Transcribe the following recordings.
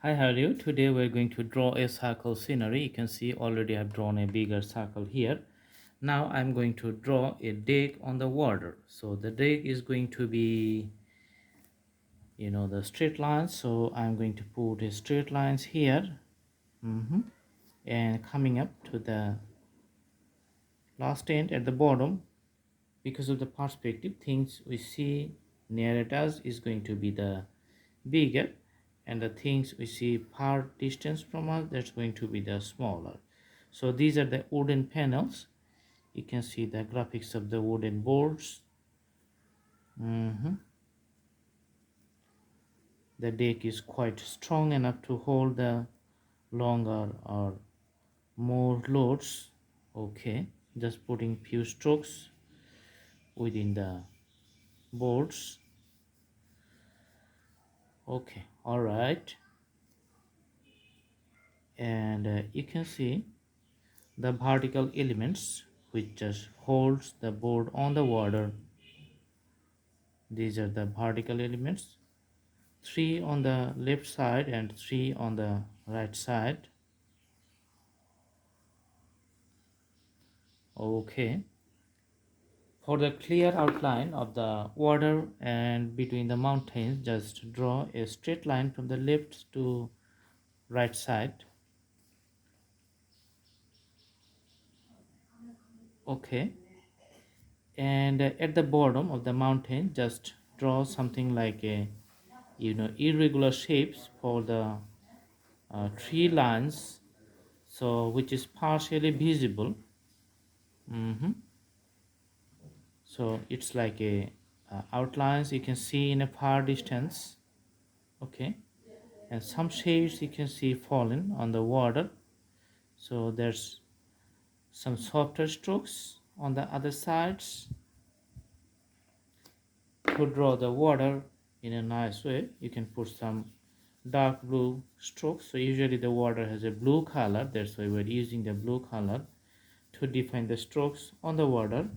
Hi, how are you? Today we're going to draw a circle scenery. You can see already I've drawn a bigger circle here. Now I'm going to draw a deck on the water. So the deck is going to be, the straight lines. So I'm going to put a straight lines here. And coming up to the last end at the bottom, because of the perspective, things we see near at us is going to be the bigger, and the things we see far distance from us, that's going to be the smaller. So these are the wooden panels. You can see the graphics of the wooden boards. The deck is quite strong enough to hold the longer or more loads. Okay, just putting few strokes within the boards. Okay, all right. And you can see the vertical elements which just holds the board on the water. These are the vertical elements, three on the left side and three on the right side. Okay, for the clear outline of the water and between the mountains, just draw a straight line from the left to right side. Okay, and at the bottom of the mountain, just draw something like a irregular shapes for the tree lines, so which is partially visible. So it's like a outlines you can see in a far distance. Okay, and some shapes you can see fallen on the water. So there's some softer strokes on the other sides. To draw the water in a nice way, you can put some dark blue strokes. So usually the water has a blue color, that's why we're using the blue color to define the strokes on the water.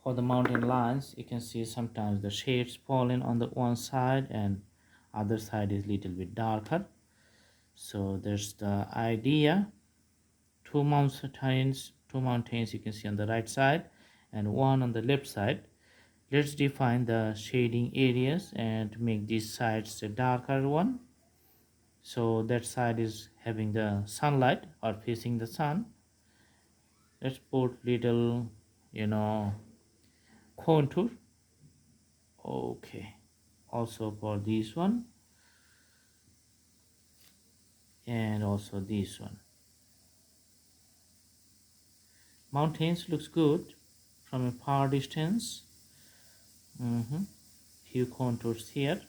For the mountain lines, you can see sometimes the shades falling on the one side and other side is little bit darker. So there's the idea. Two mountains you can see on the right side and one on the left side. Let's define the shading areas and make these sides a darker one. So that side is having the sunlight or facing the sun. Let's put little contour. Okay, also for this one and also this one. Mountains looks good from a far distance. Few contours here.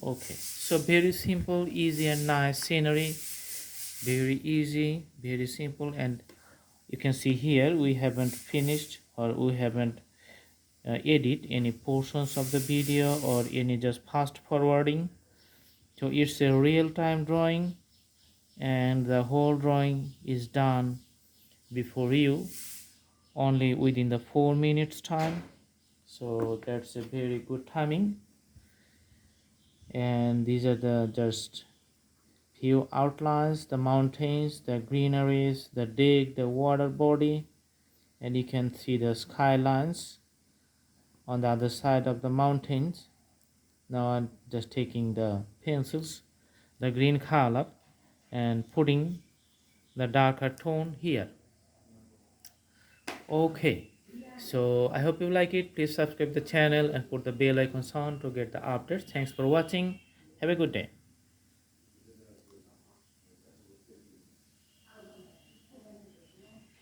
Okay, so very simple, easy and nice scenery. Very easy, very simple. And you can see here we haven't finished or we haven't edit any portions of the video or any just fast forwarding. So it's a real-time drawing and the whole drawing is done before you only within the 4 minutes time. So that's a very good timing. And these are the just few outlines, the mountains, the greeneries, the lake, the water body, and you can see the skylines on the other side of the mountains. Now I'm just taking the pencils, the green color, and putting the darker tone here. Okay, so I hope you like it. Please subscribe the channel and put the bell icon on to get the updates. Thanks for watching. Have a good day.